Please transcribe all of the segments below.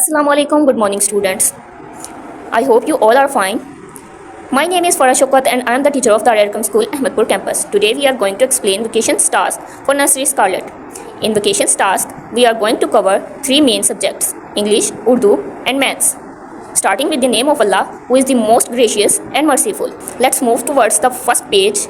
Assalamu alaikum. Good morning, students. I hope you all are fine. My name is Farah Shaukat and I am the teacher of the Darul School, Ahmedpur campus. Today we are going to explain vacations task for nursery Scarlet. In vacations task, we are going to cover three main subjects: English, Urdu, and Maths. Starting with the name of Allah, who is the most gracious and merciful. Let's move towards the first page.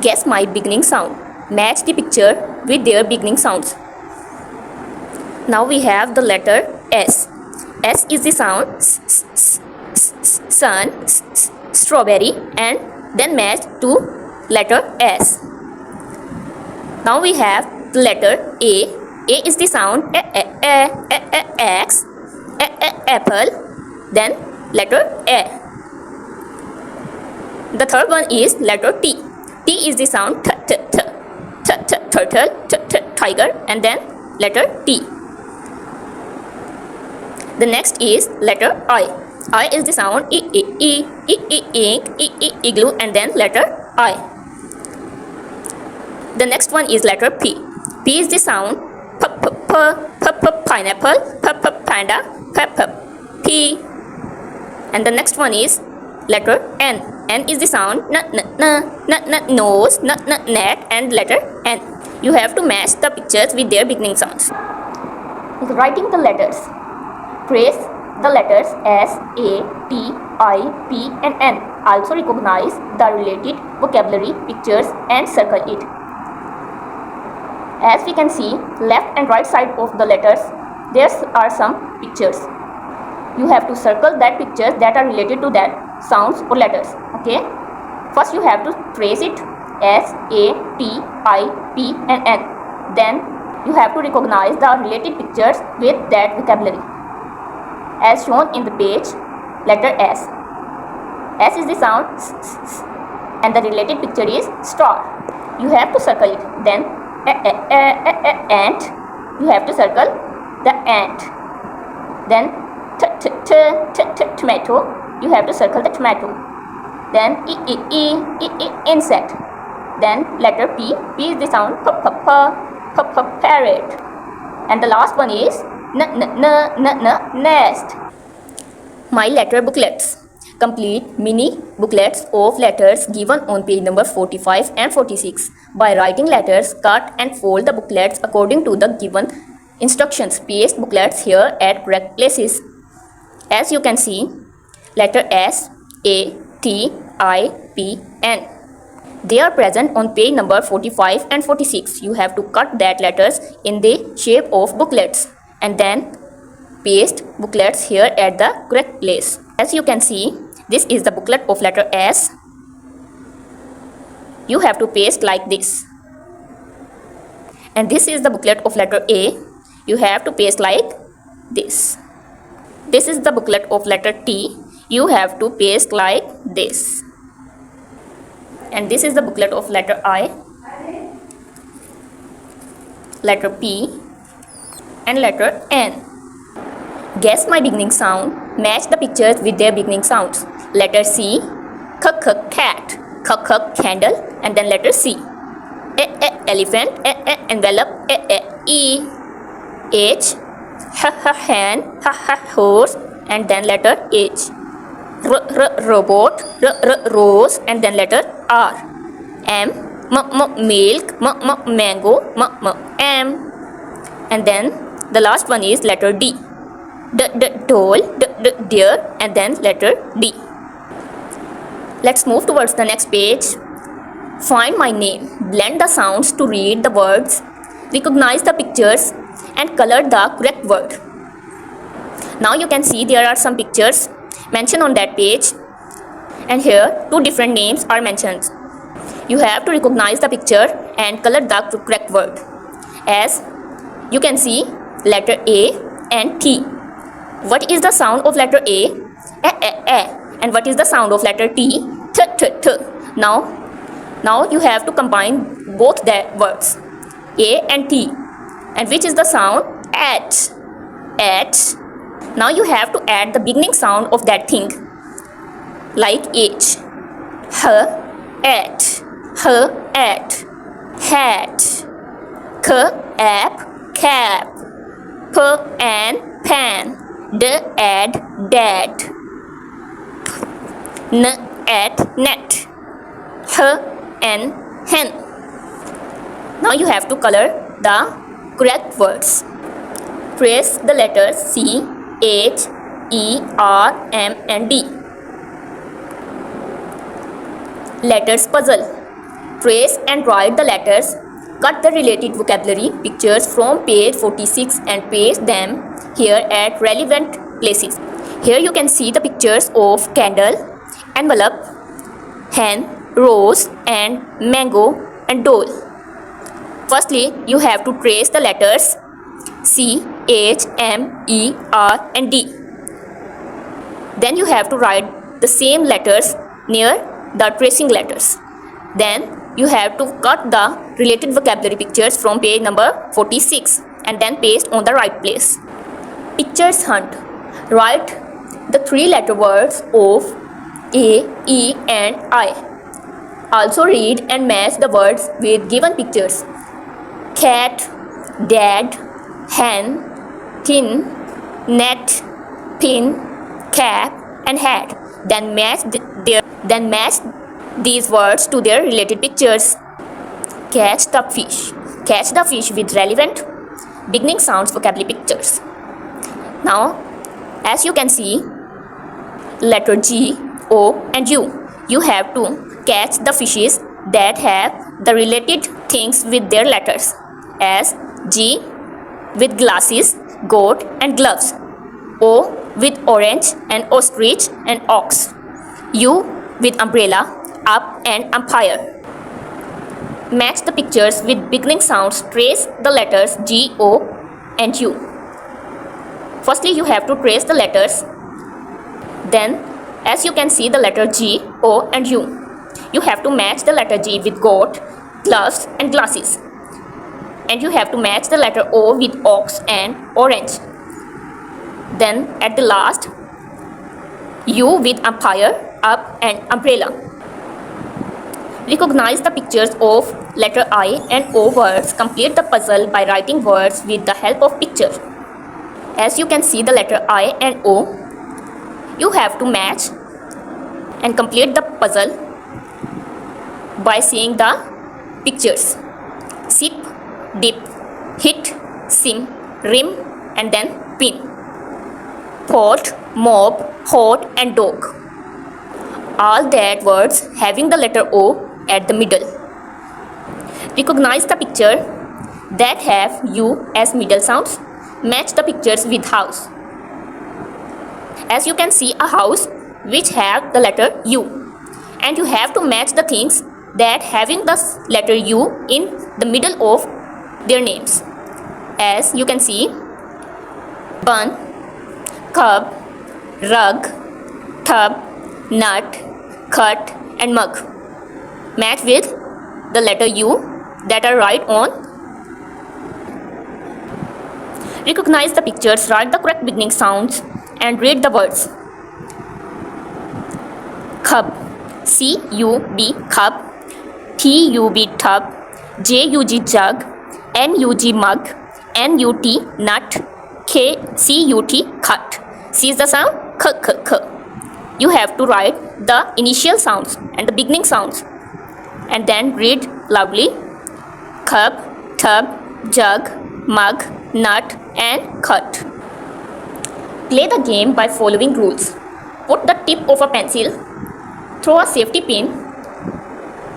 Guess my beginning sound. Match the picture with their beginning sounds. Now we have the letter S. S is the sound sun, strawberry, and then match to letter S. Now we have the letter A. A is the sound X, apple, then letter A. The third one is letter T. T is the sound turtle, tiger, and then letter T. The next is letter I. I is the sound igloo, and then letter I. The next one is letter P. P is the sound pineapple, panda, P. And the next one is letter N. N is the sound nose, net, and letter N. You have to match the pictures with their beginning sounds. Writing the letters. Trace the letters S, A, T, I, P, and N. Also recognize the related vocabulary pictures and circle it. As we can see, left and right side of the letters, there are some pictures. You have to circle that pictures that are related to that sounds or letters. Okay. First you have to trace it S, A, T, I, P, and N. Then you have to recognize the related pictures with that vocabulary. As shown in the page, letter S. S is the sound and the related picture is star. You have to circle it. Then ant. You have to circle the ant. Then tomato. You have to circle the tomato. Then insect. Then letter P. P is the sound parrot. And the last one is nest. My letter booklets. Complete mini booklets of letters given on page number 45 and 46. By writing letters, cut and fold the booklets according to the given instructions. Paste booklets here at correct places. As you can see, letter S, A, T, I, P, N. They are present on page number 45 and 46. You have to cut that letters in the shape of booklets and then paste booklets here at the correct place. As you can see, this is the booklet of letter S. You have to paste like this. And this is the booklet of letter A. You have to paste like this. This is the booklet of letter T. You have to paste like this. And this is the booklet of letter I, letter P, and letter N. Guess my beginning sound. Match the pictures with their beginning sounds. Letter C, cat, candle, and then letter C. Elephant, envelope, E. H, hen, horse, and then letter H. Robot, rose, and then letter R. M, milk, mango, M. And then the last one is letter D. Doll, deer, and then letter D. Let's move towards the next page. Find my name. Blend the sounds to read the words. Recognize the pictures and color the correct word. Now you can see there are some pictures mentioned on that page, and here two different names are mentioned. You have to recognize the picture and color the correct word. As you can see, letter A and T. What is the sound of letter A? And what is the sound of letter T? Now you have to combine both the words A and T. And which is the sound? At. Now you have to add the beginning sound of that thing, like H. At, hat, cap, P and pan. D and dad. N at net. H and hen. Now you have to color the correct words. Trace the letters C, H, E, R, M and D. Letters puzzle. Trace and write the letters. Cut the related vocabulary pictures from page 46 and paste them here at relevant places. Here you can see the pictures of candle, envelope, hen, rose and mango and doll. Firstly, you have to trace the letters C, H, M, E, R and D. Then you have to write the same letters near the tracing letters. Then you have to cut the related vocabulary pictures from page number 46 and then paste on the right place. Pictures hunt. Write the 3-letter words of A, E and I. Also read and match the words with given pictures. Cat, dad, hen, tin, net, pin, cap and hat. Then match these words to their related pictures. Catch the fish. Catch the fish with relevant beginning sounds vocabulary pictures. Now, as you can see, letter G, O and U. You have to catch the fishes that have the related things with their letters, as G with glasses, goat and gloves. O with orange and ostrich and ox. U with umbrella, up and umpire. Match the pictures with beginning sounds. Trace the letters G, O and U. Firstly, you have to trace the letters. Then, as you can see the letter G, O and U. You have to match the letter G with goat, gloves and glasses. And you have to match the letter O with ox and orange. Then at the last, U with umpire, up and umbrella. Recognize the pictures of letter I and O words. Complete the puzzle by writing words with the help of pictures. As you can see the letter I and O, you have to match and complete the puzzle by seeing the pictures. Sip, dip, hit, sim, rim and then pin. Pot, mob, hot and dog. All that words having the letter O at the middle. Recognize the picture that have U as middle sounds. Match the pictures with house. As you can see a house which have the letter U, and you have to match the things that having the letter U in the middle of their names. As you can see, bun, cub, rug, tub, nut, cut and mug. Match with the letter U that are right on. Recognize the pictures, write the correct beginning sounds and read the words. Cub, C-U-B, cub, T-U-B, tub, J-U-G, jug, M-U-G, mug, N-U-T, nut, K-C-U-T, cut. See the sound? K-K-K. You have to write the initial sounds and the beginning sounds and then read loudly. Cup, tub, jug, mug, nut and cut. Play the game by following rules. Put the tip of a pencil, throw a safety pin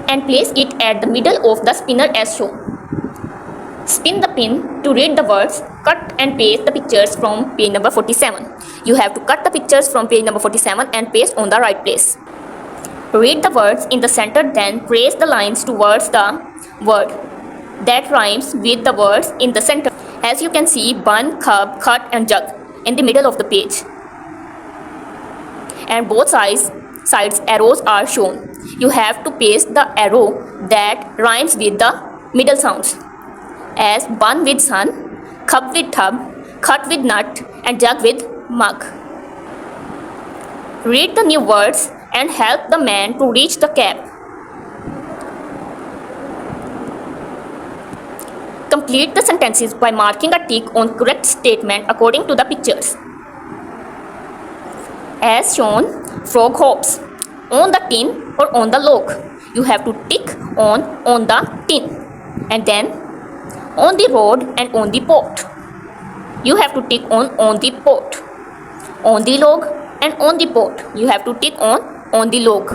and place it at the middle of the spinner as shown. Spin the pin to read the words. Cut and paste the pictures from page number 47. You have to cut the pictures from page number 47 and paste on the right place. Read the words in the center, then trace the lines towards the word that rhymes with the words in the center. As you can see, bun, cub, cut and jug in the middle of the page. And both sides arrows are shown. You have to paste the arrow that rhymes with the middle sounds. As bun with sun, cup with tub, cut with nut and jug with mug. Read the new words and help the man to reach the cap. Complete the sentences by marking a tick on correct statement according to the pictures. As shown, frog hops on the tin or on the log. You have to tick on the tin, and then on the road and on the pot. You have to tick on the pot. On the log and on the pot. You have to tick on the log.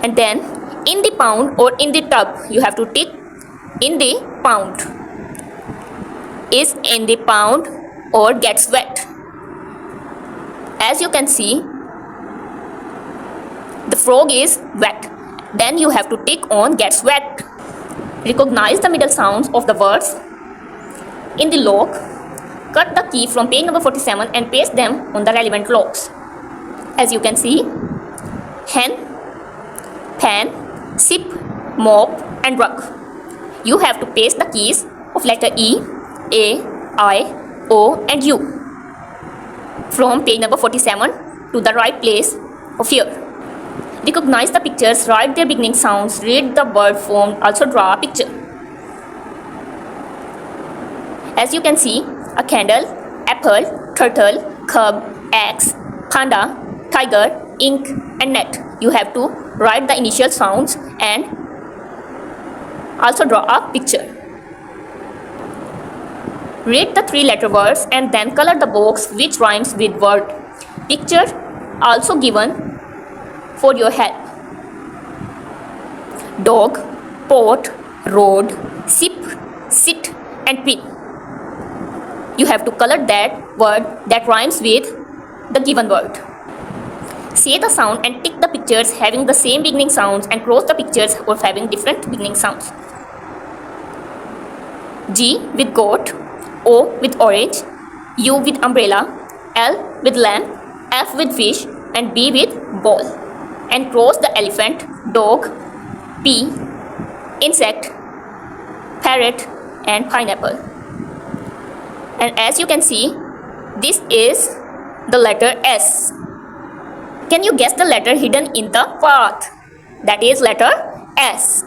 And then in the pound or in the tub, you have to tick in the pound. Is in the pound or gets wet. As you can see, the frog is wet. Then you have to tick on gets wet. Recognize the middle sounds of the words in the log. Cut the key from page number 47 and paste them on the relevant logs. As you can see, hen, pan, sip, mop and rug. You have to paste the keys of letter E, A, I, O and U from page number 47 to the right place of here. Recognize the pictures, write their beginning sounds, read the word formed, also draw a picture. As you can see, a candle, apple, turtle, cub, axe, panda, tiger, ink and net. You have to write the initial sounds and also draw a picture. Read the 3-letter words and then color the box which rhymes with word. Picture also given for your help. Dog, pot, road, sip, sit and pin. You have to color that word that rhymes with the given word. Say the sound and tick the pictures having the same beginning sounds and cross the pictures of having different beginning sounds. G with goat, O with orange, U with umbrella, L with lamp, F with fish and B with ball. And cross the elephant, dog, P, insect, parrot and pineapple. And as you can see, this is the letter S. Can you guess the letter hidden in the path? That is letter S.